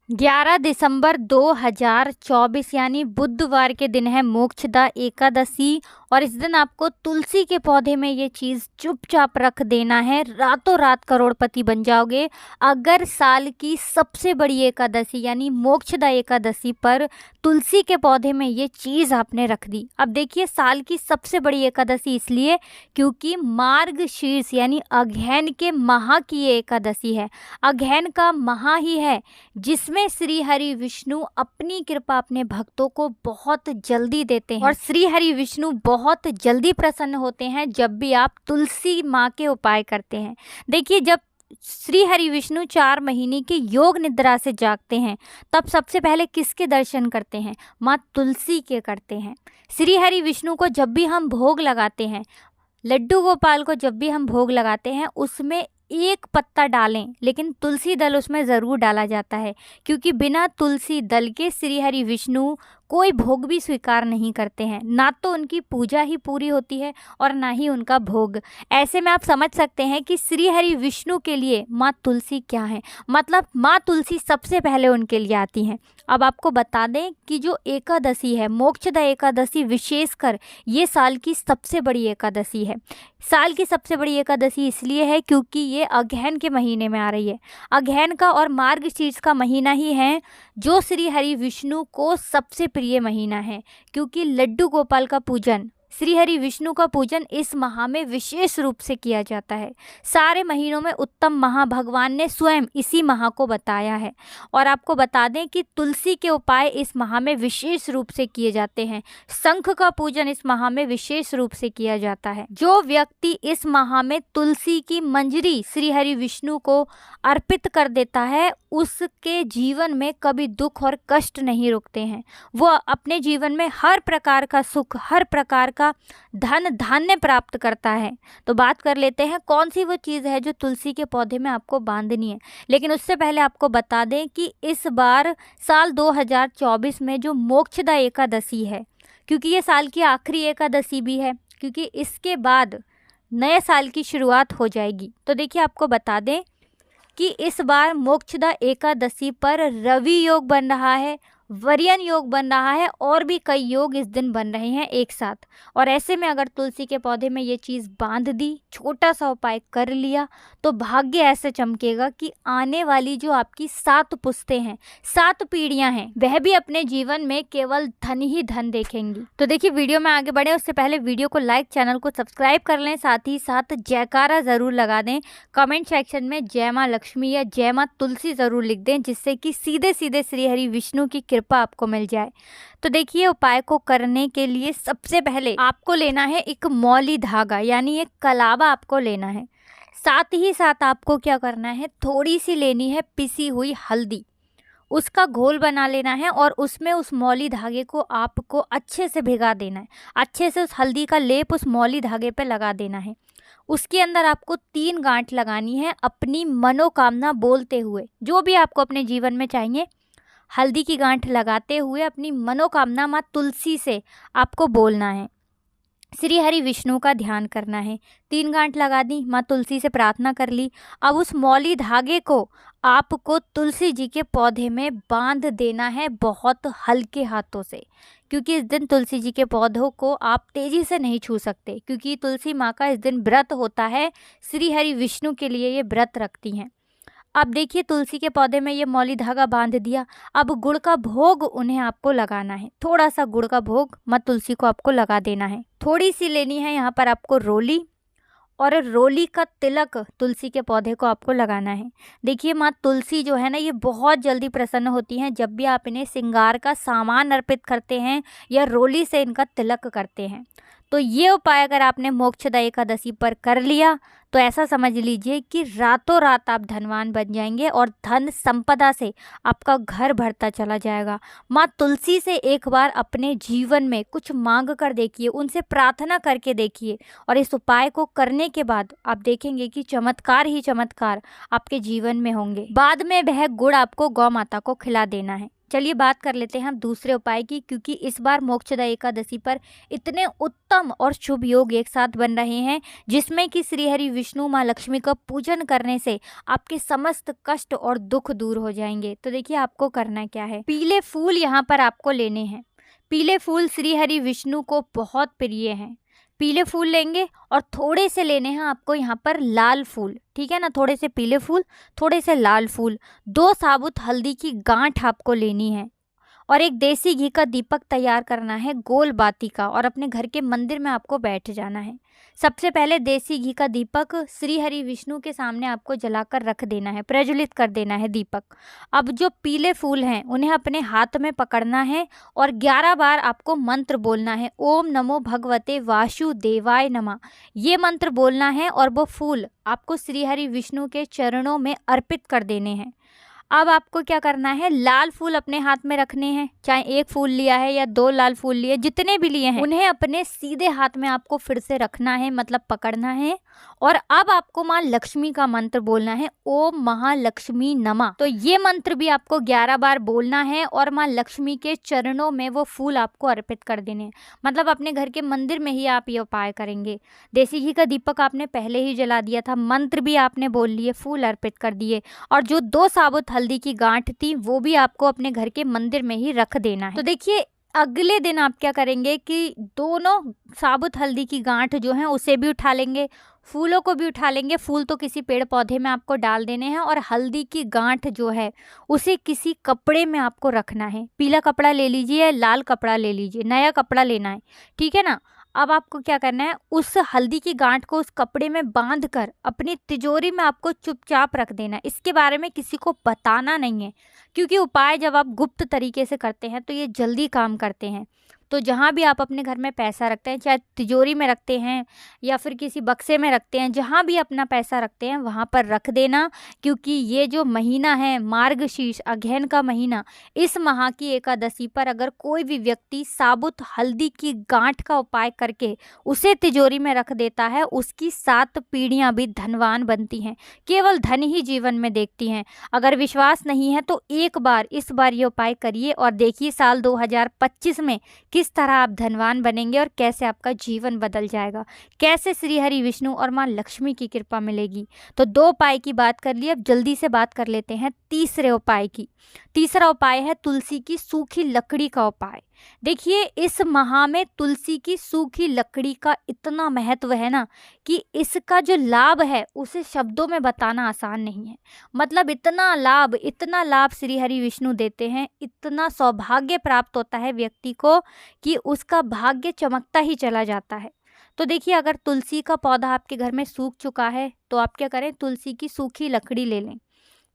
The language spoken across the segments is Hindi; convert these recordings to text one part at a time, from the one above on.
11 दिसंबर 2024 यानी बुधवार के दिन है मोक्षदा एकादशी। और इस दिन आपको तुलसी के पौधे में ये चीज़ चुपचाप रख देना है, रातों रात करोड़पति बन जाओगे अगर साल की सबसे बड़ी एकादशी यानी मोक्षदा एकादशी पर तुलसी के पौधे में ये चीज़ आपने रख दी। अब देखिए, साल की सबसे बड़ी एकादशी इसलिए क्योंकि मार्गशीर्ष यानी अगहन के माह की ये एकादशी है। अगहन का माह ही है जिसमें श्री हरि विष्णु अपनी कृपा अपने भक्तों को बहुत जल्दी देते हैं और श्री हरि विष्णु बहुत जल्दी प्रसन्न होते हैं जब भी आप तुलसी माँ के उपाय करते हैं। देखिए, जब श्री हरि विष्णु 4 महीने की योग निद्रा से जागते हैं तब सबसे पहले किसके दर्शन करते हैं? माँ तुलसी के करते हैं। श्री हरि विष्णु को जब भी हम भोग लगाते हैं, लड्डू गोपाल को जब भी हम भोग लगाते हैं, उसमें एक पत्ता डालें लेकिन तुलसी दल उसमें ज़रूर डाला जाता है, क्योंकि बिना तुलसी दल के श्री हरि विष्णु कोई भोग भी स्वीकार नहीं करते हैं। ना तो उनकी पूजा ही पूरी होती है और ना ही उनका भोग। ऐसे में आप समझ सकते हैं कि श्री हरि विष्णु के लिए माँ तुलसी क्या है, मतलब माँ तुलसी सबसे पहले उनके लिए आती हैं। अब आपको बता दें कि जो एकादशी है मोक्षदा एकादशी, विशेषकर ये साल की सबसे बड़ी एकादशी है। साल की सबसे बड़ी एकादशी इसलिए है क्योंकि ये अगहन के महीने में आ रही है। अगहन का और मार्गशीर्ष का महीना ही है जो श्री हरि विष्णु को सबसे प्रिय महीना है, क्योंकि लड्डू गोपाल का पूजन, श्री हरि विष्णु का पूजन इस माह में विशेष रूप से किया जाता है। सारे महीनों में उत्तम माह भगवान ने स्वयं इसी माह को बताया है। और आपको बता दें कि तुलसी के उपाय इस माह में विशेष रूप से किए जाते हैं। शंख का पूजन इस माह में विशेष रूप से किया जाता है। जो व्यक्ति इस माह में तुलसी की मंजरी श्री हरि विष्णु को अर्पित कर देता है उसके जीवन में कभी दुख और कष्ट नहीं रुकते हैं। वो अपने जीवन में हर प्रकार का सुख, हर प्रकार का धन धान्य प्राप्त करता है। तो बात कर लेते हैं कौन सी वो चीज़ है जो तुलसी के पौधे में आपको बांधनी है। लेकिन उससे पहले आपको बता दें कि इस बार साल 2024 में जो मोक्षदा एकादशी है, क्योंकि ये साल की आखिरी एकादशी भी है, क्योंकि इसके बाद नए साल की शुरुआत हो जाएगी। तो देखिए, आपको बता दें कि इस बार मोक्षदा एकादशी पर रवि योग बन रहा है, वरियन योग बन रहा है और भी कई योग इस दिन बन रहे हैं एक साथ। और ऐसे में अगर तुलसी के पौधे में ये चीज़ बांध दी, छोटा सा उपाय कर लिया, तो भाग्य ऐसे चमकेगा कि आने वाली जो आपकी 7 पुश्तें हैं, 7 पीढ़ियां हैं, वह भी अपने जीवन में केवल धन ही धन देखेंगी। तो देखिए, वीडियो में आगे बढ़े उससे पहले वीडियो को लाइक, चैनल को सब्सक्राइब कर लें, साथ ही साथ जयकारा ज़रूर लगा दें। कमेंट सेक्शन में जय माँ लक्ष्मी या जय माँ तुलसी ज़रूर लिख दें, जिससे कि सीधे सीधे श्री हरि विष्णु की कृपा आपको मिल जाए। तो देखिए, उपाय को करने के लिए सबसे पहले आपको लेना है एक मौली धागा यानी एक कलावा आपको लेना है। साथ ही साथ आपको क्या करना है, थोड़ी सी लेनी है पिसी हुई हल्दी, उसका घोल बना लेना है और उसमें उस मौली धागे को आपको अच्छे से भिगा देना है। अच्छे से उस हल्दी का लेप उस मौली धागे पे लगा देना है। उसके अंदर आपको 3 गांठ लगानी है अपनी मनोकामना बोलते हुए, जो भी आपको अपने जीवन में चाहिए। हल्दी की गांठ लगाते हुए अपनी मनोकामना माँ तुलसी से आपको बोलना है, श्री हरि विष्णु का ध्यान करना है। 3 गांठ लगा दी, माँ तुलसी से प्रार्थना कर ली। अब उस मौली धागे को आपको तुलसी जी के पौधे में बांध देना है बहुत हल्के हाथों से, क्योंकि इस दिन तुलसी जी के पौधों को आप तेज़ी से नहीं छू सकते, क्योंकि तुलसी माँ का इस दिन व्रत होता है। श्री हरि विष्णु के लिए ये व्रत रखती हैं। अब देखिए, तुलसी के पौधे में ये मौली धागा बांध दिया। अब गुड़ का भोग उन्हें आपको लगाना है। थोड़ा सा गुड़ का भोग माँ तुलसी को आपको लगा देना है। थोड़ी सी लेनी है यहाँ पर आपको रोली, और रोली का तिलक तुलसी के पौधे को आपको लगाना है। देखिए, माँ तुलसी जो है ना, ये बहुत जल्दी प्रसन्न होती हैं जब भी आप इन्हें श्रृंगार का सामान अर्पित करते हैं या रोली से इनका तिलक करते हैं। तो ये उपाय अगर आपने मोक्षदा एकादशी पर कर लिया तो ऐसा समझ लीजिए कि रातों रात आप धनवान बन जाएंगे और धन संपदा से आपका घर भरता चला जाएगा। माँ तुलसी से एक बार अपने जीवन में कुछ मांग कर देखिए, उनसे प्रार्थना करके देखिए, और इस उपाय को करने के बाद आप देखेंगे कि चमत्कार ही चमत्कार आपके जीवन में होंगे। बाद में वह गुड़ आपको गौ माता को खिला देना है। चलिए बात कर लेते हैं हम दूसरे उपाय की, क्योंकि इस बार मोक्षदा एकादशी पर इतने उत्तम और शुभ योग एक साथ बन रहे हैं, जिसमें कि श्री हरि विष्णु माँ लक्ष्मी का पूजन करने से आपके समस्त कष्ट और दुख दूर हो जाएंगे। तो देखिए आपको करना क्या है, पीले फूल यहाँ पर आपको लेने हैं। पीले फूल श्री हरि विष्णु को बहुत प्रिय हैं। पीले फूल लेंगे और थोड़े से लेने हैं आपको यहाँ पर लाल फूल, ठीक है ना। थोड़े से पीले फूल, थोड़े से लाल फूल, 2 साबुत हल्दी की गांठ आपको लेनी है और एक देसी घी का दीपक तैयार करना है गोल बाती का, और अपने घर के मंदिर में आपको बैठ जाना है। सबसे पहले देसी घी का दीपक श्री हरि विष्णु के सामने आपको जलाकर रख देना है, प्रज्वलित कर देना है दीपक। अब जो पीले फूल हैं उन्हें अपने हाथ में पकड़ना है और 11 बार आपको मंत्र बोलना है, ओम नमो भगवते वासुदेवाय नमः। ये मंत्र बोलना है और वो फूल आपको श्री हरि विष्णु के चरणों में अर्पित कर देने हैं। अब आपको क्या करना है, लाल फूल अपने हाथ में रखने हैं, चाहे 1 फूल लिया है या 2 लाल फूल लिए, जितने भी लिए हैं उन्हें अपने सीधे हाथ में आपको फिर से रखना है, मतलब पकड़ना है। और अब आपको माँ लक्ष्मी का मंत्र बोलना है, ओम महालक्ष्मी नमः। तो ये मंत्र भी आपको 11 बार बोलना है और माँ लक्ष्मी के चरणों में वो फूल आपको अर्पित कर देने हैं। मतलब अपने घर के मंदिर में ही आप ये उपाय करेंगे। देसी घी का दीपक आपने पहले ही जला दिया था, मंत्र भी आपने बोल लिए, फूल अर्पित कर दिए, और जो 2 साबुत हल्दी की गांठ थी वो भी आपको अपने घर के मंदिर में ही रख देना है। तो देखिए अगले दिन आप क्या करेंगे कि दोनों साबुत हल्दी की गांठ जो है उसे भी उठा लेंगे, फूलों को भी उठा लेंगे। फूल तो किसी पेड़ पौधे में आपको डाल देने हैं और हल्दी की गांठ जो है उसे किसी कपड़े में आपको रखना है। पीला कपड़ा ले लीजिए, लाल कपड़ा ले लीजिए, नया कपड़ा लेना है, ठीक है ना। अब आपको क्या करना है, उस हल्दी की गांठ को उस कपड़े में बांध कर अपनी तिजोरी में आपको चुपचाप रख देना है। इसके बारे में किसी को बताना नहीं है, क्योंकि उपाय जब आप गुप्त तरीके से करते हैं तो ये जल्दी काम करते हैं। तो जहाँ भी आप अपने घर में पैसा रखते हैं, चाहे तिजोरी में रखते हैं या फिर किसी बक्से में रखते हैं, जहाँ भी अपना पैसा रखते हैं वहाँ पर रख देना। क्योंकि ये जो महीना है मार्गशीर्ष अगहन का महीना, इस माह की एकादशी पर अगर कोई भी व्यक्ति साबुत हल्दी की गांठ का उपाय करके उसे तिजोरी में रख देता है, उसकी 7 पीढ़ियाँ भी धनवान बनती हैं, केवल धन ही जीवन में देखती हैं। अगर विश्वास नहीं है तो एक बार इस बार ये उपाय करिए और देखिए साल 2025 में किस तरह आप धनवान बनेंगे और कैसे आपका जीवन बदल जाएगा, कैसे श्री हरि विष्णु और माँ लक्ष्मी की कृपा मिलेगी। तो 2 उपाय की बात कर ली, अब जल्दी से बात कर लेते हैं तीसरे उपाय की। तीसरा उपाय है तुलसी की सूखी लकड़ी का उपाय। देखिए इस माह में तुलसी की सूखी लकड़ी का इतना महत्व है ना कि इसका जो लाभ है उसे शब्दों में बताना आसान नहीं है। मतलब इतना लाभ श्री हरि विष्णु देते हैं, इतना सौभाग्य प्राप्त होता है व्यक्ति को कि उसका भाग्य चमकता ही चला जाता है। तो देखिए अगर तुलसी का पौधा आपके घर में सूख चुका है तो आप क्या करें, तुलसी की सूखी लकड़ी ले लें,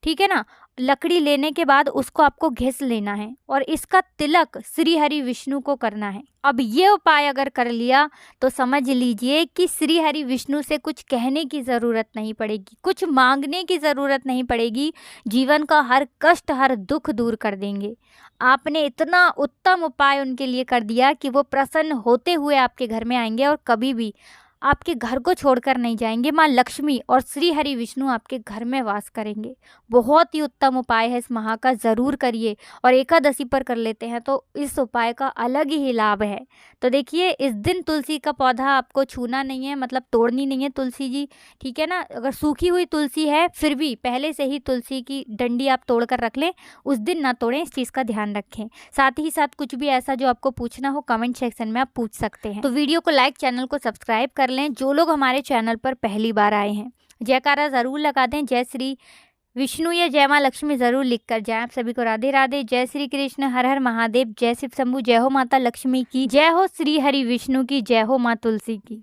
ठीक है ना। लकड़ी लेने के बाद उसको आपको घिस लेना है और इसका तिलक श्री हरि विष्णु को करना है। अब ये उपाय अगर कर लिया तो समझ लीजिए कि श्री हरि विष्णु से कुछ कहने की ज़रूरत नहीं पड़ेगी, कुछ मांगने की ज़रूरत नहीं पड़ेगी, जीवन का हर कष्ट हर दुख दूर कर देंगे। आपने इतना उत्तम उपाय उनके लिए कर दिया कि वो प्रसन्न होते हुए आपके घर में आएंगे और कभी भी आपके घर को छोड़कर नहीं जाएंगे। माँ लक्ष्मी और श्री हरि विष्णु आपके घर में वास करेंगे। बहुत ही उत्तम उपाय है, इस माह का ज़रूर करिए। और एकादशी पर कर लेते हैं तो इस उपाय का अलग ही लाभ है। तो देखिए इस दिन तुलसी का पौधा आपको छूना नहीं है, मतलब तोड़नी नहीं है तुलसी जी, ठीक है ना। अगर सूखी हुई तुलसी है फिर भी पहले से ही तुलसी की डंडी आप तोड़ कर रख लें, उस दिन ना तोड़ें, इस चीज़ का ध्यान रखें। साथ ही साथ कुछ भी ऐसा जो आपको पूछना हो कमेंट सेक्शन में आप पूछ सकते हैं। तो वीडियो को लाइक, चैनल को सब्सक्राइब कर लें। जो लोग हमारे चैनल पर पहली बार आए हैं जयकारा ज़रूर लगा दें, जय श्री विष्णु या जय माँ लक्ष्मी ज़रूर लिख कर जाएं। आप सभी को राधे राधे, जय श्री कृष्ण, हर हर महादेव, जय शिव शंभु, जय हो माता लक्ष्मी की, जय हो श्री हरि विष्णु की, जय हो माँ तुलसी की।